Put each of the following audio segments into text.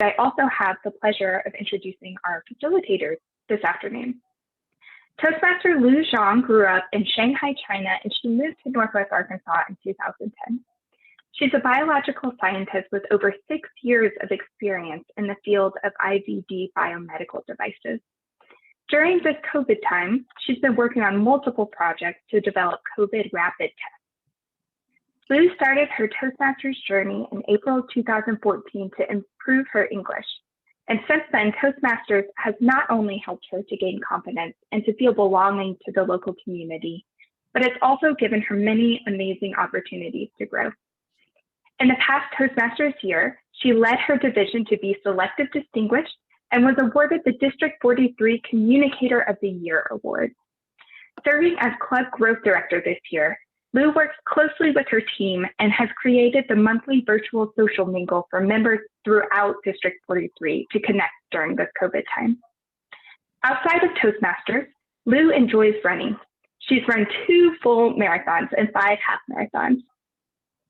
I also have the pleasure of introducing our facilitators this afternoon. Toastmaster Zhang grew up in Shanghai, China, and she moved to Northwest Arkansas in 2010. She's a biological scientist with over 6 years of experience in the field of IVD biomedical devices. During this COVID time, she's been working on multiple projects to develop COVID rapid tests. Lu started her Toastmasters journey in April 2014 to improve her English. And since then, Toastmasters has not only helped her to gain confidence and to feel belonging to the local community, but it's also given her many amazing opportunities to grow. In the past Toastmasters year, she led her division to be selective distinguished and was awarded the District 43 Communicator of the Year award. Serving as Club Growth Director this year, Lu works closely with her team and has created the monthly virtual social mingle for members throughout District 43 to connect during this COVID time. Outside of Toastmasters, Lu enjoys running. She's run 2 full marathons and 5 half marathons.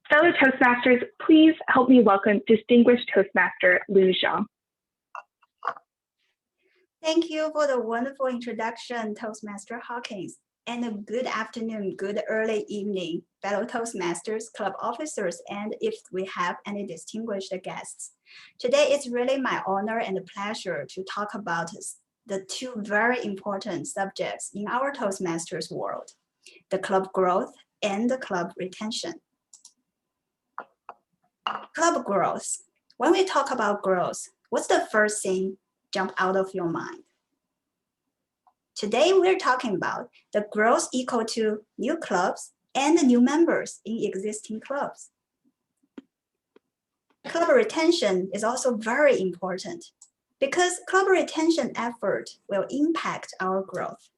Fellow Toastmasters, please help me welcome distinguished Toastmaster Lu Zhang. Thank you for the wonderful introduction, Toastmaster Hawkins. And a good afternoon, good early evening, fellow Toastmasters, club officers, and if we have any distinguished guests. Today it's really my honor and pleasure to talk about the 2 very important subjects in our Toastmasters world, the club growth and the club retention. Club growth. When we talk about growth, what's the first thing jump out of your mind? Today, we're talking about the growth equal to new clubs and new members in existing clubs. Club retention is also very important because club retention effort will impact our growth.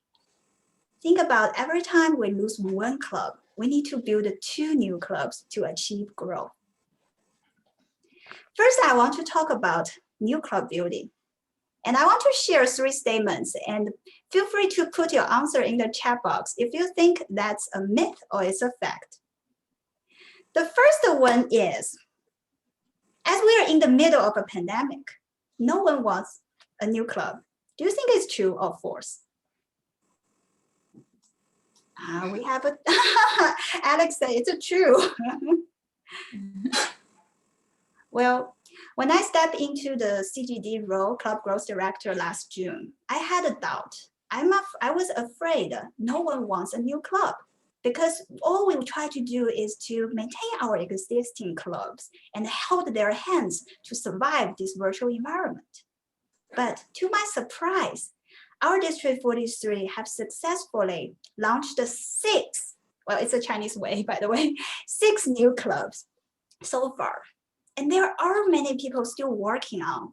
Think about every time we lose 1 club, we need to build 2 new clubs to achieve growth. First, I want to talk about new club building. And I want to share 3 statements and feel free to put your answer in the chat box if you think that's a myth or it's a fact. The first one is, as we are in the middle of a pandemic, no one wants a new club. Do you think it's true or false? We have a, Alex said it's true. Well, when I stepped into the CGD role, Club Growth Director last June, I had a doubt. I was afraid no one wants a new club because all we try to do is to maintain our existing clubs and hold their hands to survive this virtual environment. But to my surprise, our District 43 have successfully launched 6, well, it's a Chinese way, by the way, 6 new clubs so far. And there are many people still working on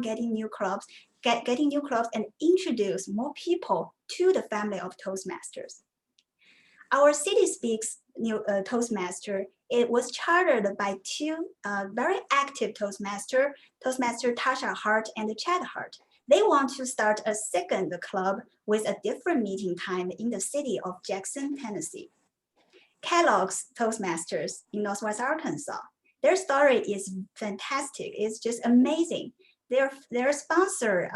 getting new clubs, getting new clubs and introduce more people to the family of Toastmasters. Our City Speaks new Toastmaster, it was chartered by 2 very active Toastmaster Tasha Hart and Chad Hart. They want to start a 2nd club with a different meeting time in the city of Jackson, Tennessee. Kellogg's Toastmasters in Northwest Arkansas. Their story is fantastic. It's just amazing. Their sponsor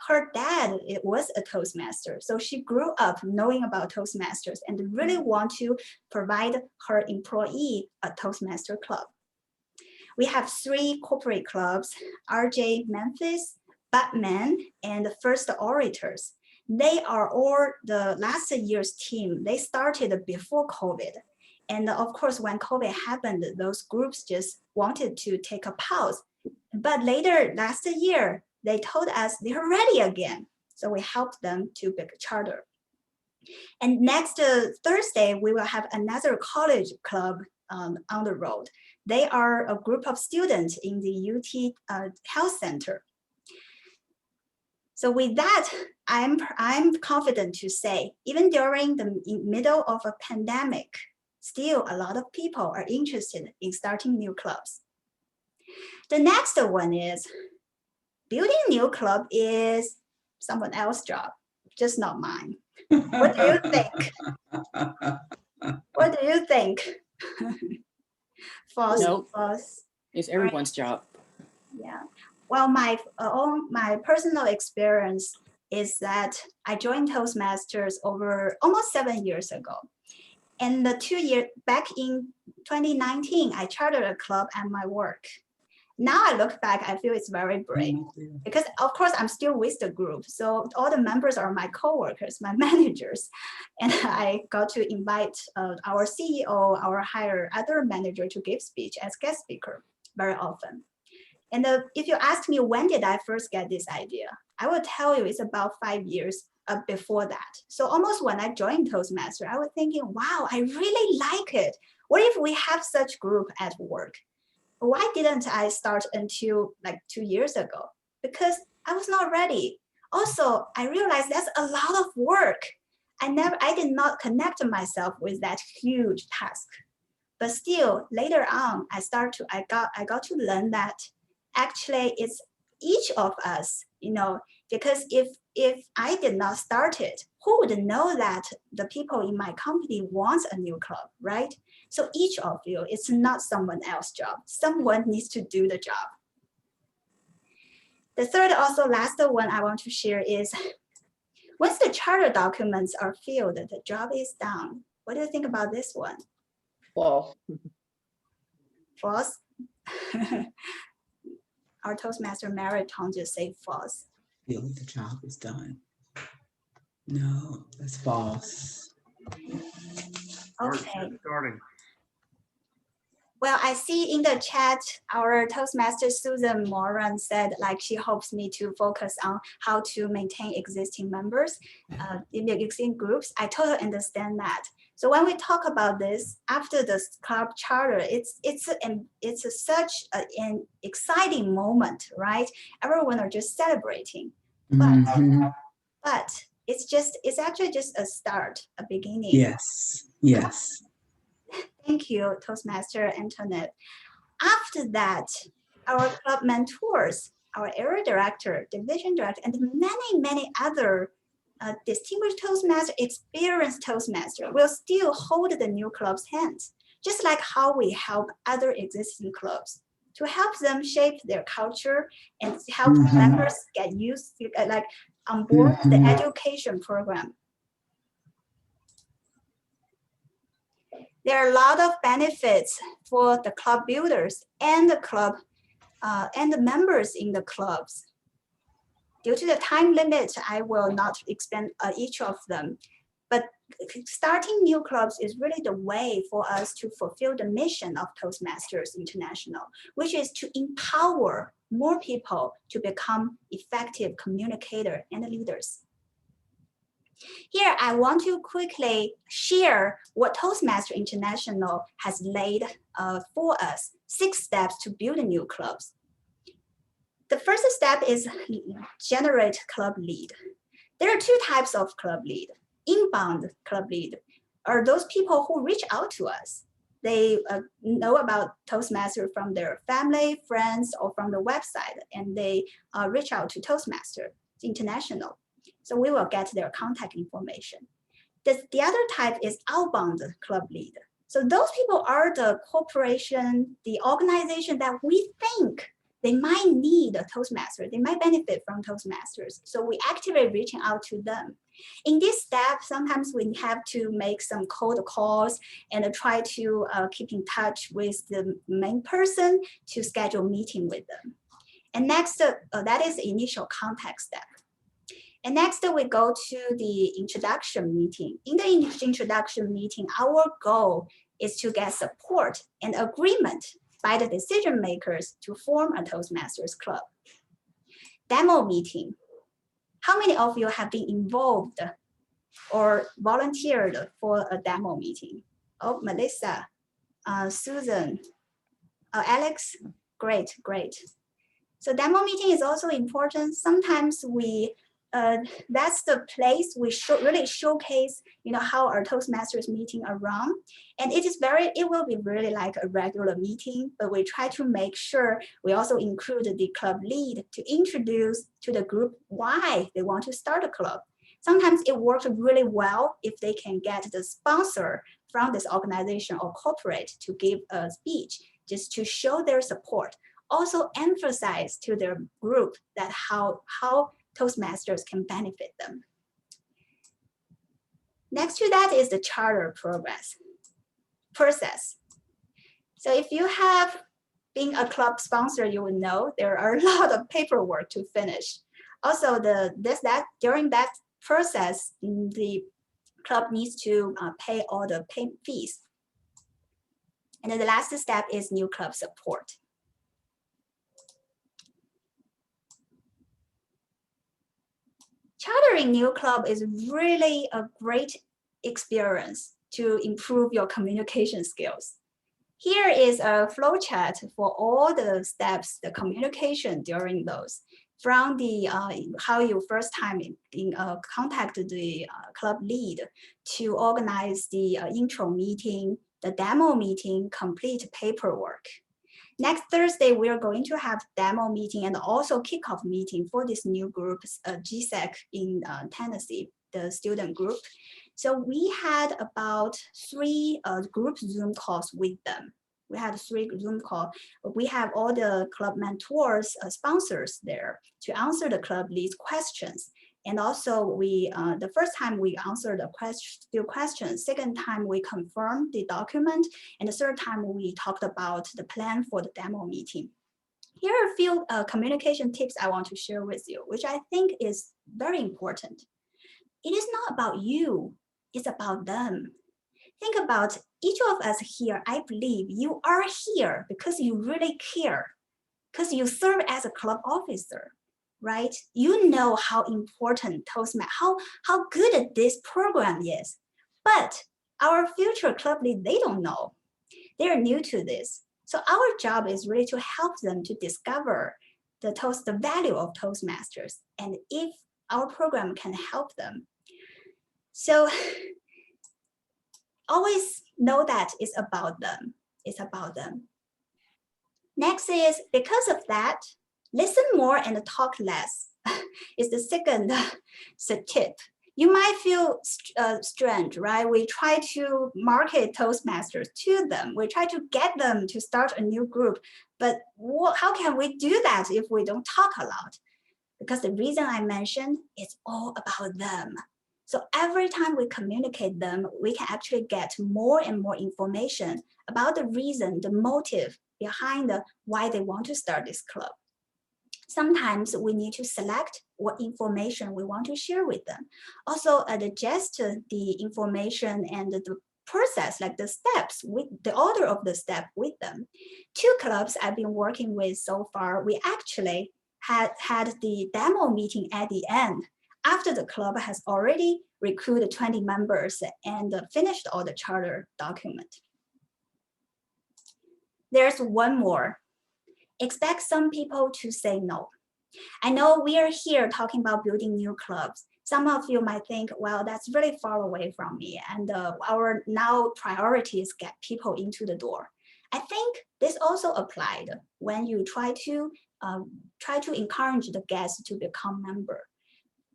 her dad. It was a Toastmaster, so she grew up knowing about Toastmasters and really want to provide her employee a Toastmaster club. We have 3 corporate clubs: RJ Memphis, Batman, and First Orators. They are all the last year's team. They started before COVID. And of course, when COVID happened, those groups just wanted to take a pause. But later last year, they told us they're ready again. So we helped them to build a charter. And next Thursday, we will have another college club on the road. They are a group of students in the UT Health Center. So with that, I'm confident to say, even during the middle of a pandemic, still a lot of people are interested in starting new clubs. The next one is building a new club is someone else's job, just not mine. What do you think? What do you think? False, Nope. false. It's everyone's job. Yeah. Well, my personal experience is that I joined Toastmasters over almost 7 years ago. And the 2 year back in 2019, I chartered a club at my work. Now I look back, I feel it's very brave because of course I'm still with the group. So all the members are my coworkers, my managers. And I got to invite our CEO, our higher other manager to give speech as guest speaker very often. And if you ask me, when did I first get this idea? I will tell you it's about 5 years before that. So almost when I joined Toastmaster, I was thinking, wow, I really like it. What if we have such group at work? Why didn't I start until like 2 years ago? Because I was not ready. Also, I realized that's a lot of work. I did not connect myself with that huge task. But still, later on, I got to learn that actually it's each of us, because if I did not start it, who would know that the people in my company want a new club, right? So each of you, it's not someone else's job. Someone needs to do the job. The third, also last one I want to share is, once the charter documents are filled, the job is done. What do you think about this one? False. False? Our Toastmaster Marathon just say false. Feel like the job is done. No, that's false. Okay. Starting. Well, I see in the chat, our Toastmaster Susan Moran said like she hopes me to focus on how to maintain existing members in the existing groups. I totally understand that. So when we talk about this after the club charter, it's such an exciting moment, right? Everyone are just celebrating, but it's actually just a start, a beginning. Yes, yes. Thank you, Toastmaster Antoinette. After that, our club mentors, our area director, division director, and many, many other distinguished Toastmaster, experienced Toastmaster will still hold the new club's hands, just like how we help other existing clubs to help them shape their culture and help members get used to, on board the education program. There are a lot of benefits for the club builders and the club and the members in the clubs. Due to the time limit, I will not expand each of them. But starting new clubs is really the way for us to fulfill the mission of Toastmasters International, which is to empower more people to become effective communicators and leaders. Here, I want to quickly share what Toastmaster International has laid for us, 6 steps to build new clubs. The first step is generate club lead. There are 2 types of club lead. Inbound club lead are those people who reach out to us. They know about Toastmaster from their family, friends, or from the website, and they reach out to Toastmaster International. So we will get their contact information. The other type is outbound club lead. So those people are the corporation, the organization that we think they might need a Toastmaster. They might benefit from Toastmasters. So we actively reaching out to them. In this step, sometimes we have to make some cold calls and try to keep in touch with the main person to schedule meeting with them. And next, that is the initial contact step. And next, we go to the introduction meeting. In the introduction meeting, our goal is to get support and agreement by the decision makers to form a Toastmasters club. Demo meeting. How many of you have been involved or volunteered for a demo meeting? Oh, Melissa, Susan, Alex, great, great. So demo meeting is also important. Sometimes that's the place we really showcase, how our Toastmasters meeting are run. And it will be really like a regular meeting, but we try to make sure we also include the club lead to introduce to the group why they want to start a club. Sometimes it works really well if they can get the sponsor from this organization or corporate to give a speech just to show their support. also emphasize to their group that how Toastmasters can benefit them. Next to that is the charter process. So if you have been a club sponsor, you will know there are a lot of paperwork to finish. Also, during that process, the club needs to pay all the fees. And then the last step is new club support. Chartering new club is really a great experience to improve your communication skills. Here is a flowchart for all the steps, the communication during those, from the how you first time contact the club lead to organize the intro meeting, the demo meeting, complete paperwork. Next Thursday, we are going to have demo meeting and also kickoff meeting for this new group, GSEC in Tennessee, the student group. So we had about 3 group Zoom calls with them. We had 3 Zoom calls. We have all the club mentors, sponsors there to answer the club leads questions. And also we, the first time we answered a few questions, second time we confirmed the document, and the third time we talked about the plan for the demo meeting. Here are a few communication tips I want to share with you, which I think is very important. It is not about you, it's about them. Think about each of us here. I believe you are here because you really care, because you serve as a club officer, right? You know how important Toastmasters, how good this program is. But our future club lead, they don't know. They're new to this. So our job is really to help them to discover the value of Toastmasters, and if our program can help them. So always know that it's about them. It's about them. Next is, because of that, listen more and talk less is the second tip. You might feel strange, right? We try to market Toastmasters to them. We try to get them to start a new group, but how can we do that if we don't talk a lot? Because the reason I mentioned, it's all about them. So every time we communicate them, we can actually get more and more information about the reason, the motive behind why they want to start this club. Sometimes we need to select what information we want to share with them. Also adjust the information and the process, like the steps, with the order of the step with them. 2 clubs I've been working with so far, we actually had the demo meeting at the end, after the club has already recruited 20 members and finished all the charter document. There's one more. Expect some people to say no. I know we are here talking about building new clubs. Some of you might think, well, that's really far away from me, and our now priority is get people into the door. I think this also applied when you try to encourage the guests to become member.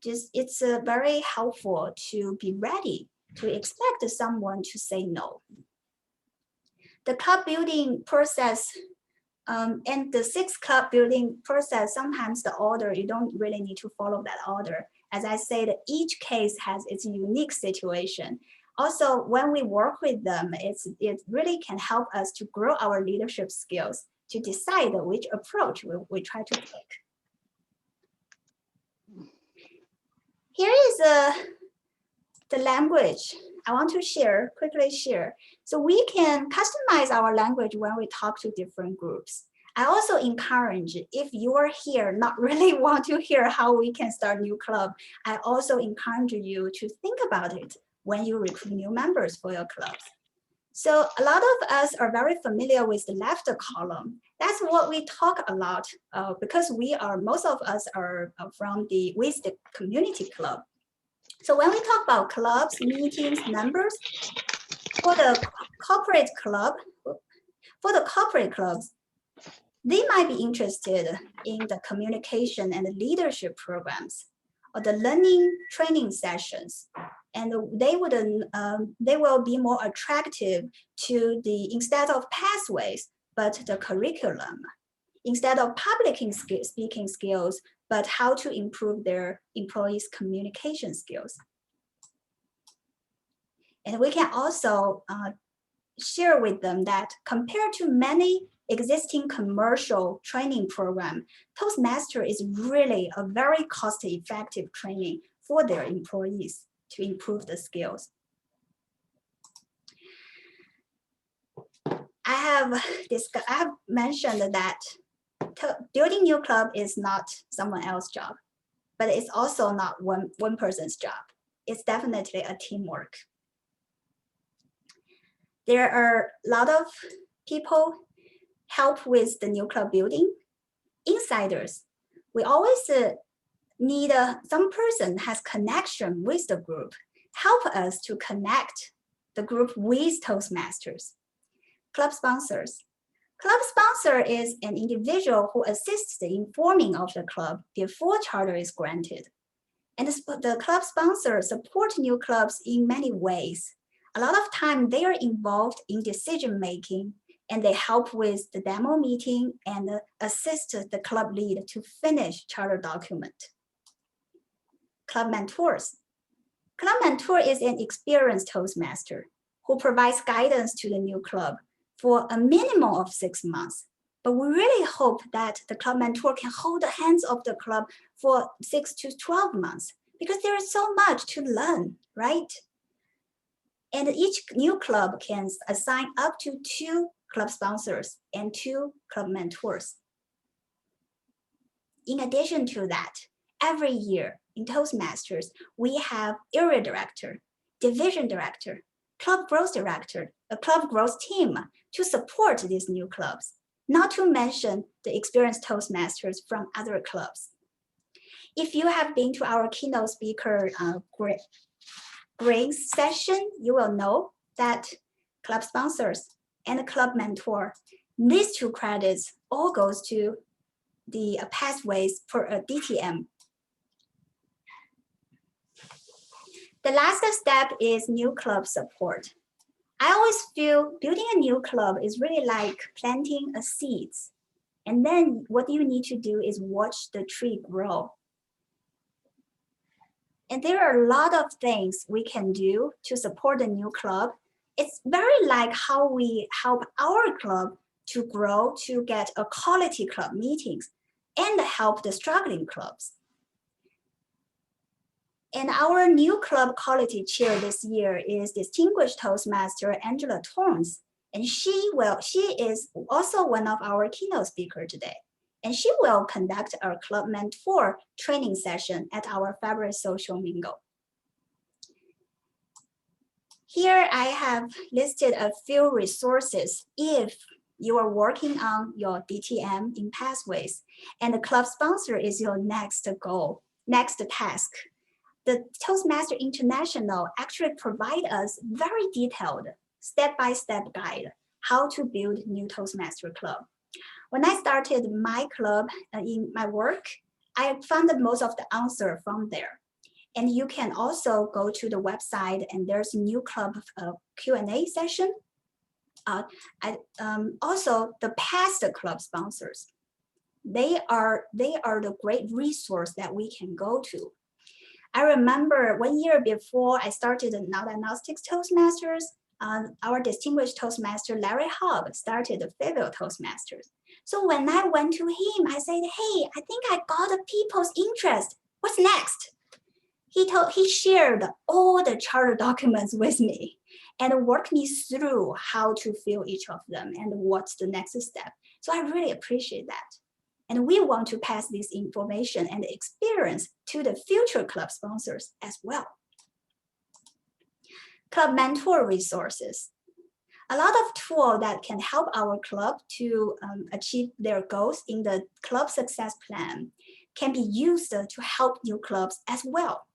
It's very helpful to be ready to expect someone to say no. The club building process and the 6 club building process, sometimes the order, you don't really need to follow that order. As I said, each case has its unique situation. Also, when we work with them, it really can help us to grow our leadership skills to decide which approach we try to take. Here is the language I want to quickly share. So we can customize our language when we talk to different groups. I also encourage, if you are here, not really want to hear how we can start new club, I also encourage you to think about it when you recruit new members for your clubs. So a lot of us are very familiar with the left column. That's what we talk a lot because most of us are from the community club. So when we talk about clubs, meetings, members, for the corporate clubs, they might be interested in the communication and the leadership programs or the learning training sessions. And they will be more attractive to instead of pathways, but the curriculum. instead of public speaking skills, but how to improve their employees' communication skills. And we can also share with them that compared to many existing commercial training program, Toastmaster is really a very cost-effective training for their employees to improve the skills. I have mentioned that building new club is not someone else's job, but it's also not one person's job. It's definitely a teamwork. There are a lot of people help with the new club building. Insiders, we always need some person has connection with the group, help us to connect the group with Toastmasters. Club sponsors. Club sponsor is an individual who assists the informing of the club before charter is granted. And the club sponsors support new clubs in many ways. A lot of time they are involved in decision making, and they help with the demo meeting and assist the club lead to finish charter document. Club mentors. Club mentor is an experienced Toastmaster who provides guidance to the new club for a minimum of 6 months. But we really hope that the club mentor can hold the hands of the club for 6 to 12 months because there is so much to learn, right? And each new club can assign up to 2 club sponsors and 2 club mentors. In addition to that, every year in Toastmasters, we have area director, division director, club growth director, a club growth team to support these new clubs, not to mention the experienced Toastmasters from other clubs. If you have been to our keynote speaker Greg's session, you will know that club sponsors and club mentor, these 2 credits all goes to the pathways for a DTM. The last step is new club support. I always feel building a new club is really like planting a seeds. And then what you need to do is watch the tree grow. And there are a lot of things we can do to support the new club. It's very like how we help our club to grow, to get a quality club meetings and help the struggling clubs. And our new club quality chair this year is distinguished Toastmaster Angela Torns. And she is also one of our keynote speakers today. And she will conduct our club mentor training session at our February social mingle. Here I have listed a few resources if you are working on your DTM in pathways and the club sponsor is your next goal, next task. The Toastmaster International actually provide us very detailed step-by-step guide how to build new Toastmaster club. When I started my club in my work, I found most of the answer from there. And you can also go to the website and there's a new club Q&A session. Also, the past club sponsors, they are the great resource that we can go to. I remember 1 year before I started the non-diagnostics Toastmasters, our distinguished Toastmaster Larry Hobb started the Fayetteville Toastmasters. So when I went to him, I said, hey, I think I got the people's interest. What's next? He shared all the charter documents with me and walked me through how to fill each of them and what's the next step. So I really appreciate that. And we want to pass this information and experience to the future club sponsors as well. Club mentor resources. A lot of tools that can help our club to achieve their goals in the club success plan can be used to help new clubs as well.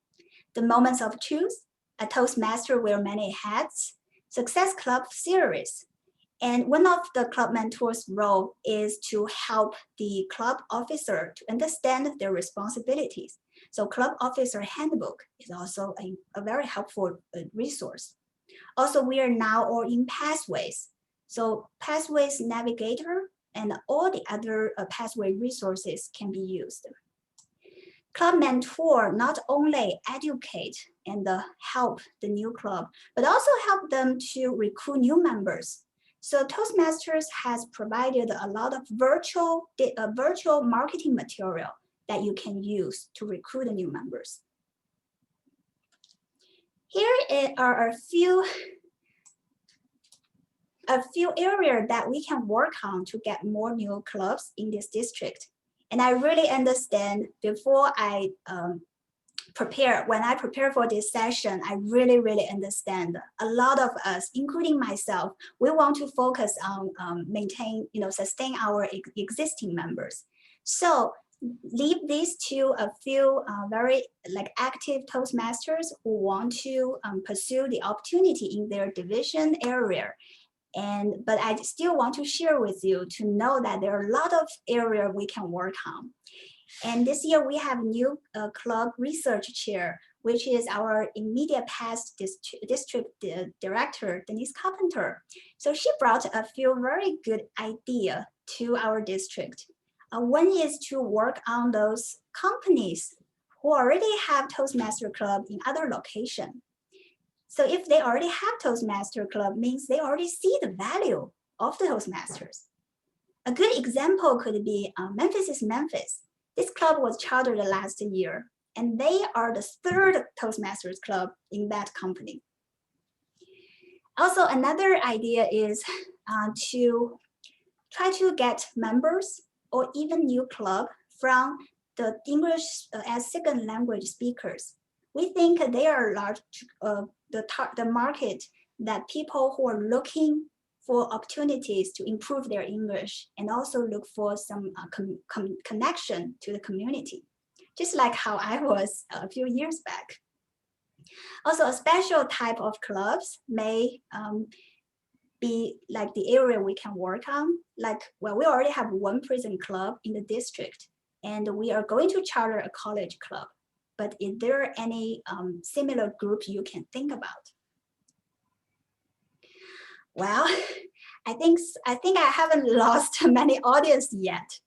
The moments of truth, a Toastmaster wear many hats, success club series. And one of the club mentors' role is to help the club officer to understand their responsibilities. So club officer handbook is also a very helpful resource. Also, we are now all in pathways. So pathways navigator and all the other pathway resources can be used. Club mentor not only educate and help the new club, but also help them to recruit new members. So Toastmasters has provided a lot of virtual marketing material that you can use to recruit the new members. Here are a few areas that we can work on to get more new clubs in this district. And I really understand before I when I prepare for this session, I really understand a lot of us, including myself, we want to focus on sustain our existing members. So leave this to a few very active Toastmasters who want to pursue the opportunity in their division area. But I still want to share with you to know that there are a lot of areas we can work on. And this year we have new club research chair, which is our immediate past district director, Denise Carpenter. So she brought a few very good ideas to our district. One is to work on those companies who already have Toastmaster Club in other locations. So if they already have Toastmaster Club, means they already see the value of the Toastmasters. A good example could be Memphis is Memphis. This club was chartered last year, and they are the third Toastmasters Club in that company. Also, another idea is to try to get members or even new club from the English as second language speakers. We think they are large, the market that people who are looking for opportunities to improve their English and also look for some connection to the community, just like how I was a few years back. Also, a special type of clubs may be like the area we can work on. We already have one prison club in the district, and we are going to charter a college club. But is there any similar group you can think about? Well, I think I haven't lost many audience yet.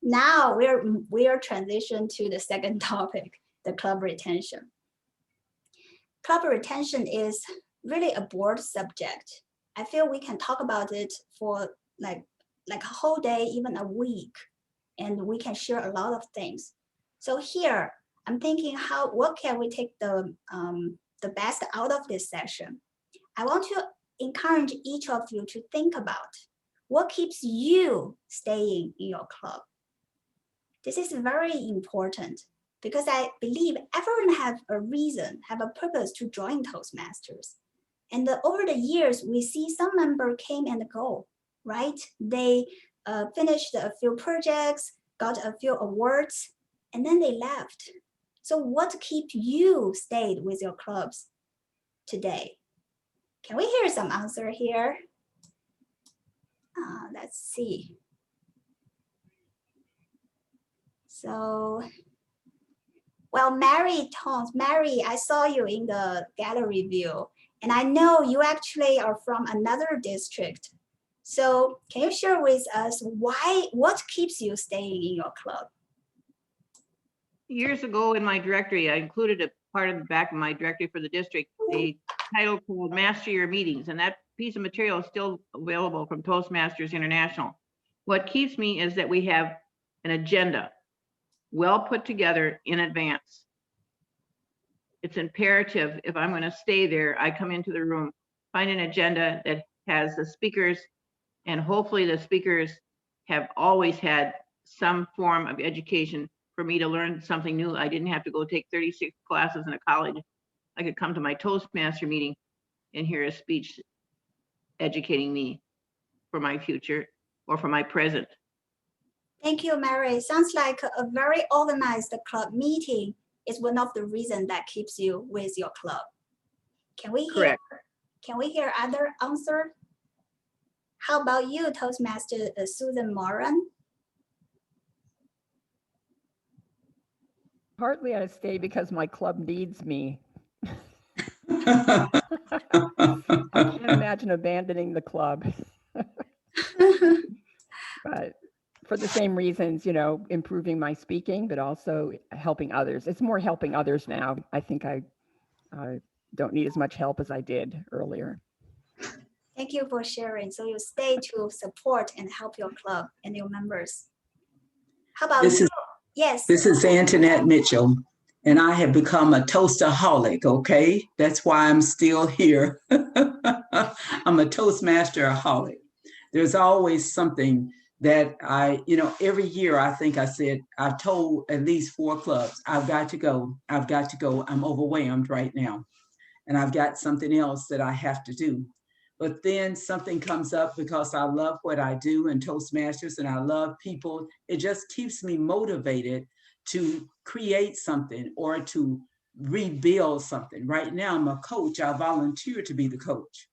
Now we are transitioned to the second topic, the club retention. Club retention is really a broad subject. I feel we can talk about it for like a whole day, even a week, and we can share a lot of things. So here, I'm thinking what can we take the best out of this session? I want to encourage each of you to think about what keeps you staying in your club. This is very important because I believe everyone have a reason, have a purpose to join Toastmasters. And over the years, we see some members came and go, right? They finished a few projects, got a few awards, and then they left. So what keeps you stayed with your clubs today? Can we hear some answer here? Let's see. So, well, Mary, I saw you in the gallery view, and I know you actually are from another district. So can you share with us what keeps you staying in your club? Years ago in my directory, I included a part of the back of my directory for the district, a title called Master Your Meetings, and that piece of material is still available from Toastmasters International. What keeps me is that we have an agenda well put together in advance. It's imperative if I'm going to stay there, I come into the room, find an agenda that has the speakers, and hopefully the speakers have always had some form of education for me to learn something new. I didn't have to go take 36 classes in a college. I could come to my Toastmaster meeting and hear a speech educating me for my future or for my present. Thank you, Mary. Sounds like a very organized club meeting is one of the reasons that keeps you with your club. Can we hear other answer? How about you, Toastmaster Susan Moran? Partly I stay because my club needs me. I can't imagine abandoning the club. for the same reasons, improving my speaking, but also helping others. It's more helping others now. I think I don't need as much help as I did earlier. Thank you for sharing. So you stay to support and help your club and your members. How about This you? is Yes. this is Antoinette Mitchell, and I have become a toastaholic. Okay, that's why I'm still here. I'm a Toastmaster-aholic. There's always something that every year I think I said, I've told at least 4 clubs, I've got to go. I've got to go. I'm overwhelmed right now. And I've got something else that I have to do. But then something comes up because I love what I do in Toastmasters and I love people. It just keeps me motivated to create something or to rebuild something. Right now, I'm a coach. I volunteered to be the coach.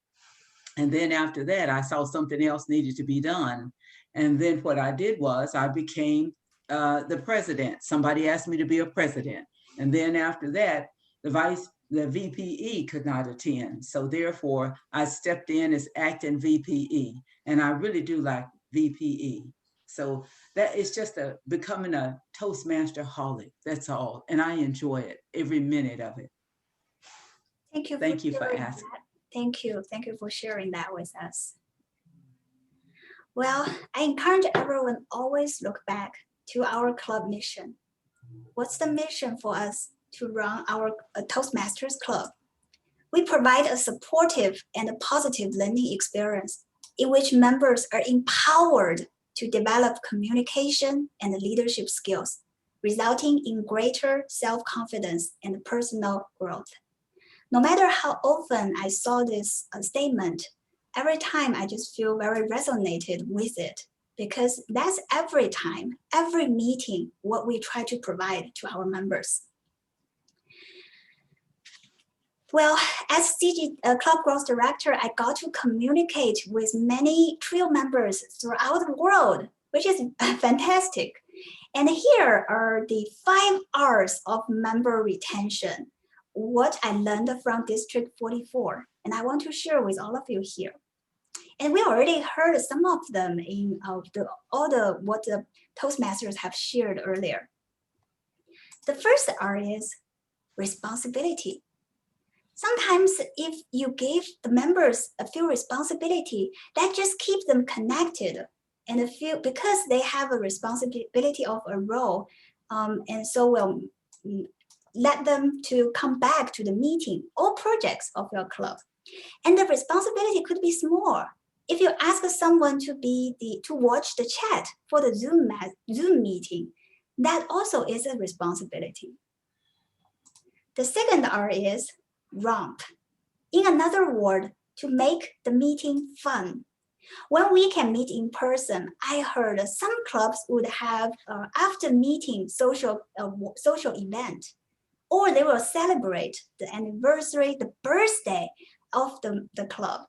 And then after that, I saw something else needed to be done. And then what I did was I became the president. Somebody asked me to be a president. And then after that, the VPE could not attend. So therefore, I stepped in as acting VPE. And I really do like VPE. So that is just becoming a Toastmaster-holic. That's all. And I enjoy it, every minute of it. Thank you. Thank you for asking. That. Thank you. Thank you for sharing that with us. Well, I encourage everyone always look back to our club mission. What's the mission for us to run our Toastmasters Club? We provide a supportive and a positive learning experience in which members are empowered to develop communication and leadership skills, resulting in greater self-confidence and personal growth. No matter how often I saw this statement, every time I just feel very resonated with it, because that's every time, every meeting, what we try to provide to our members. Well, as Club Growth Director, I got to communicate with many TRIO members throughout the world, which is fantastic. And here are the 5 R's of member retention, what I learned from District 44, and I want to share with all of you here. And we already heard some of them in what the Toastmasters have shared earlier. The first R is responsibility. Sometimes if you give the members a few responsibility, that just keeps them connected and because they have a responsibility of a role, and so will let them to come back to the meeting or projects of your club. And the responsibility could be small. If you ask someone to watch the chat for the Zoom meeting, that also is a responsibility. The second R is romp. In another word, to make the meeting fun. When we can meet in person, I heard some clubs would have after meeting social event, or they will celebrate the anniversary, the birthday of the club.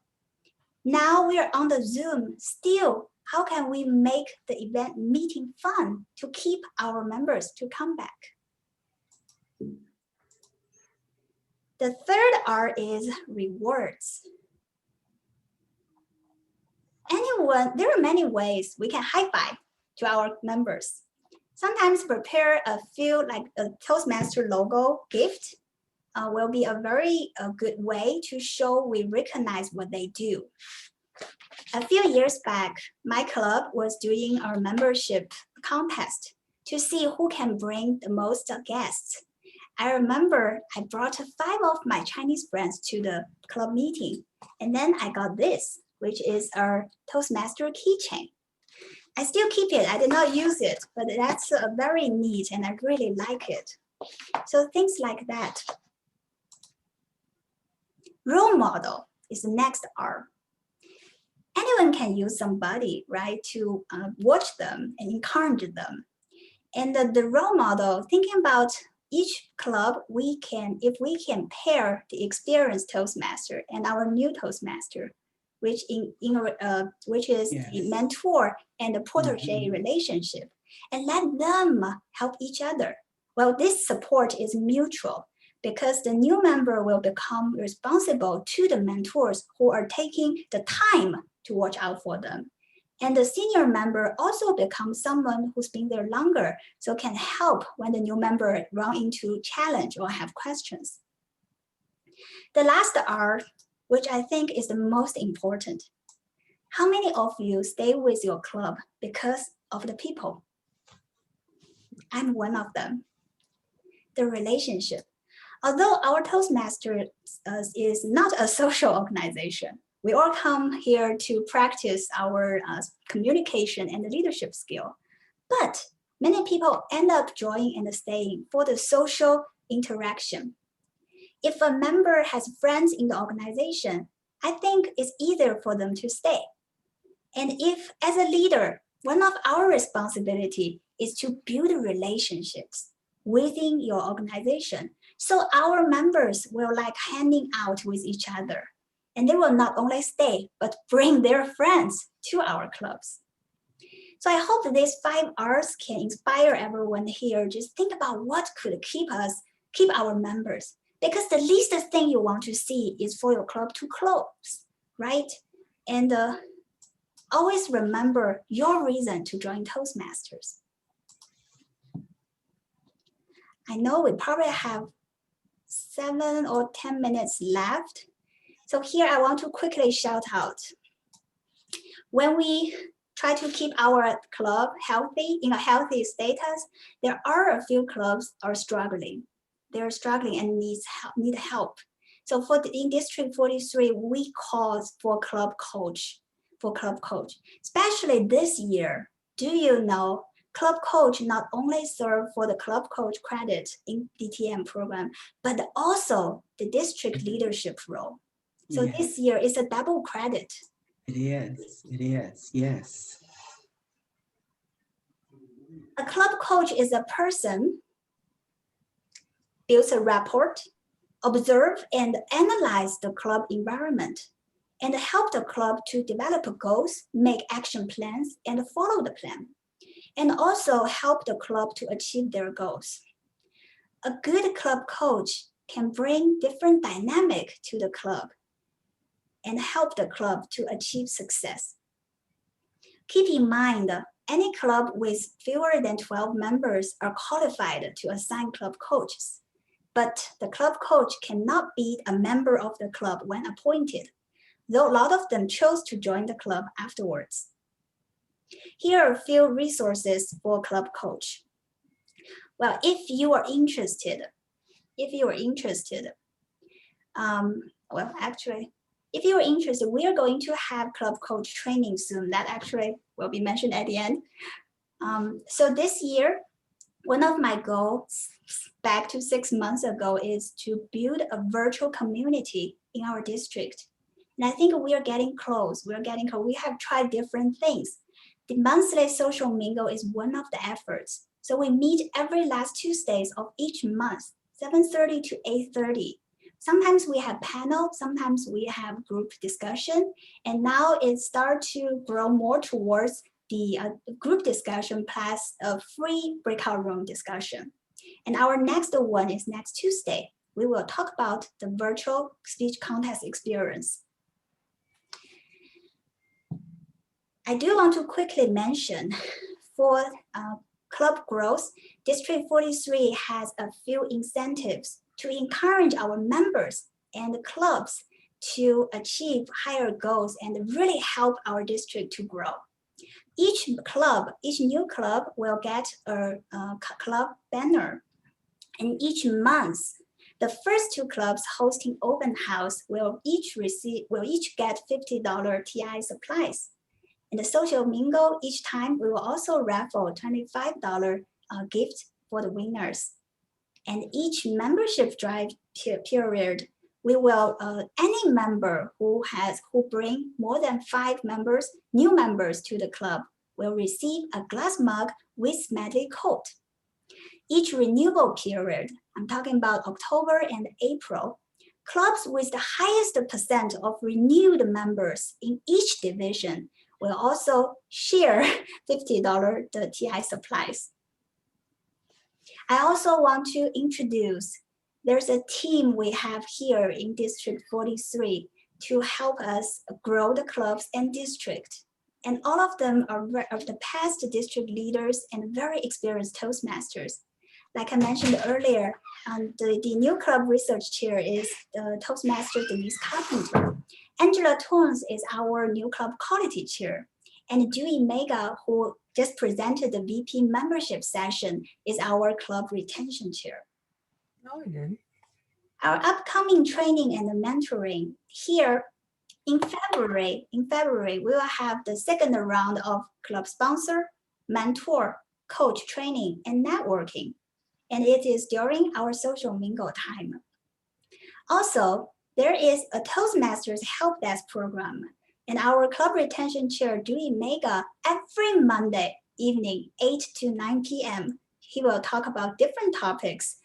Now we are on the Zoom. Still, how can we make the event meeting fun to keep our members to come back? The third R is rewards. There are many ways we can high five to our members. Sometimes prepare a few, like a Toastmaster logo gift will be a very good way to show we recognize what they do. A few years back, my club was doing our membership contest to see who can bring the most guests. I remember I brought 5 of my Chinese friends to the club meeting, and then I got this, which is our Toastmaster keychain. I still keep it. I did not use it, but that's very neat and I really like it. So things like that. Role model is the next R. Anyone can use somebody, right, to watch them and encourage them. And the role model, thinking about each club, if we can pair the experienced Toastmaster and our new Toastmaster, which is Yes. the mentor and the protege relationship, and let them help each other. Well, this support is mutual because the new member will become responsible to the mentors who are taking the time to watch out for them. And the senior member also becomes someone who's been there longer, so can help when the new member run into challenge or have questions. The last R, which I think is the most important. How many of you stay with your club because of the people? I'm one of them. The relationship. Although our Toastmasters is not a social organization, we all come here to practice our communication and leadership skill. But many people end up joining and staying for the social interaction. If a member has friends in the organization, I think it's easier for them to stay. And if, as a leader, one of our responsibility is to build relationships within your organization, so our members will like hanging out with each other, and they will not only stay, but bring their friends to our clubs. So I hope that these 5 R's can inspire everyone here. Just think about what could keep our members, because the least thing you want to see is for your club to close, right? And always remember your reason to join Toastmasters. I know we probably have 7 or 10 minutes left. So here I want to quickly shout out. When we try to keep our club healthy, in a healthy status, there are a few clubs are struggling. They're struggling and need help. So in District 43, we call for club coach, especially this year. Do you know club coach not only serve for the club coach credit in DTM program, but also the district leadership role. So yes. This year is a double credit. It is, yes. A club coach is a person builds a rapport, observe and analyze the club environment, and help the club to develop goals, make action plans, and follow the plan, and also help the club to achieve their goals. A good club coach can bring different dynamic to the club and help the club to achieve success. Keep in mind, any club with fewer than 12 members are qualified to assign club coaches, but the club coach cannot be a member of the club when appointed, though a lot of them chose to join the club afterwards. Here are a few resources for club coach. Well, if you are interested, we are going to have club coach training soon. That actually will be mentioned at the end. So this year, one of my goals back to 6 months ago is to build a virtual community in our district. And I think we are getting close. We have tried different things. The monthly social mingle is one of the efforts. So we meet every last Tuesdays of each month, 7:30 to 8:30. Sometimes we have panel, sometimes we have group discussion, and now it starts to grow more towards the group discussion plus a free breakout room discussion. And our next one is next Tuesday. We will talk about the virtual speech contest experience. I do want to quickly mention for club growth, District 43 has a few incentives to encourage our members and the clubs to achieve higher goals and really help our district to grow. Each new club will get a club banner. And each month, the first 2 clubs hosting open house will each get $50 TI supplies. In the social mingle, each time we will also raffle $25 gift for the winners. And each membership drive period, we will any member who bring more than 5 new members to the club will receive a glass mug with medley coat. Each renewal period, I'm talking about October and April, clubs with the highest percent of renewed members in each division will also share $50 the TI supplies. I also want to introduce, there's a team we have here in District 43 to help us grow the clubs and district. And all of them are the past district leaders and very experienced Toastmasters. Like I mentioned earlier, the new club research chair is Toastmaster Denise Carpenter. Angela Tones is our new club quality chair. And Dewey Mega, who just presented the VP membership session, is our club retention chair. No, I didn't. Our upcoming training and mentoring here in February, we will have the second round of club sponsor, mentor, coach training, and networking. And it is during our social mingle time. Also, there is a Toastmasters help desk program, and our club retention chair, Dewey Mega, every Monday evening, 8 to 9 p.m. He will talk about different topics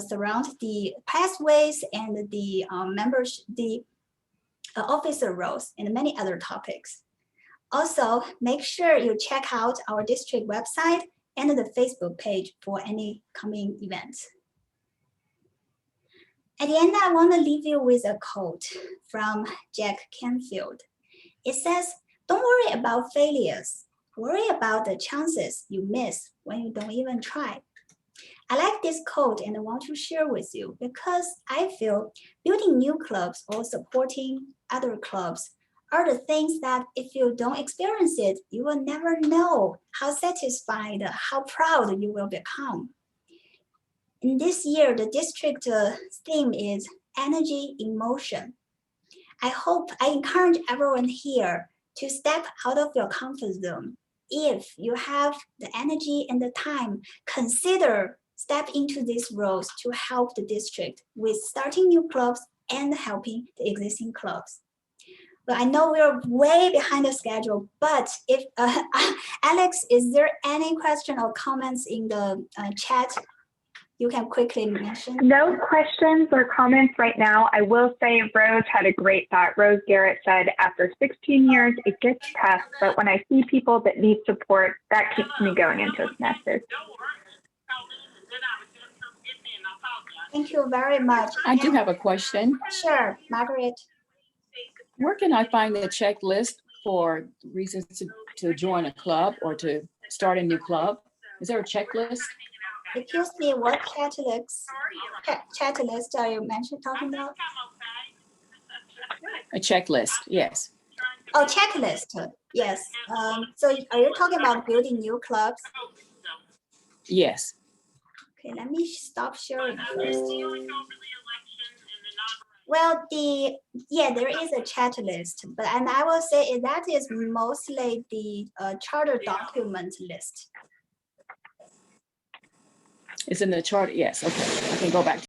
surround the pathways and the officer roles and many other topics. Also, make sure you check out our district website and the Facebook page for any coming events. At the end, I want to leave you with a quote from Jack Canfield. It says, "Don't worry about failures. Worry about the chances you miss when you don't even try." I like this quote and I want to share with you because I feel building new clubs or supporting other clubs are the things that if you don't experience it, you will never know how satisfied, how proud you will become. In this year, the district theme is energy in motion. I encourage everyone here to step out of your comfort zone. If you have the energy and the time, consider step into these roles to help the district with starting new clubs and helping the existing clubs. Well, I know we're way behind the schedule, but if Alex, is there any question or comments in the chat you can quickly mention? No questions or comments right now. I will say Rose had a great thought. Rose Garrett said, after 16 years, it gets tough, but when I see people that need support, that keeps me going in Toastmasters. Thank you very much. I do have a question. Sure, Margaret. Where can I find the checklist for reasons to join a club or to start a new club? Is there a checklist? Excuse me, what checklist are you talking about? A checklist, yes. Oh, checklist, yes. So are you talking about building new clubs? Yes. Okay, let me stop sharing first. Well, there is a chat list, and I will say that is mostly the charter document list. It's in the chart, yes, okay. I can go back